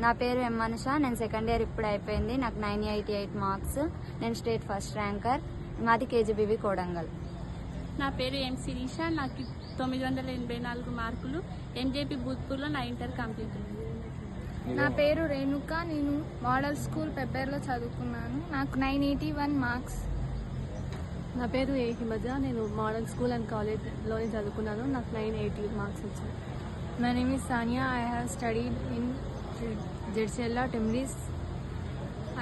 నా పేరు ఎం అనుష. నేను సెకండ్ ఇయర్ ఇప్పుడు అయిపోయింది. నాకు 988 మార్క్స్. నేను స్టేట్ ఫస్ట్ ర్యాంకర్. మాది కేజీబీవి కోడంగల్. నా పేరు ఎం శిరీష. నాకు 984 మార్కులు. ఎంజేపీ భూత్పూర్లో నా ఇంటర్ కంప్లీట్ అయింది. నా పేరు రేణుక. నేను మోడల్ స్కూల్ పెబ్బేర్లో చదువుకున్నాను. నాకు 981 మార్క్స్. నా పేరు ఏ హిమజ. నేను మోడల్ స్కూల్ అండ్ కాలేజ్లోనే చదువుకున్నాను. నాకు 980 మార్క్స్ వచ్చాయి. My name is Sania. I have studied in Jersella Timris.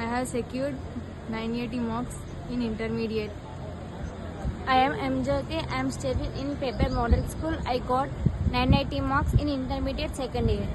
I have secured 980 marks in intermediate. I am MJK. I am studying in Pepper Model School. I got 980 marks in intermediate second year.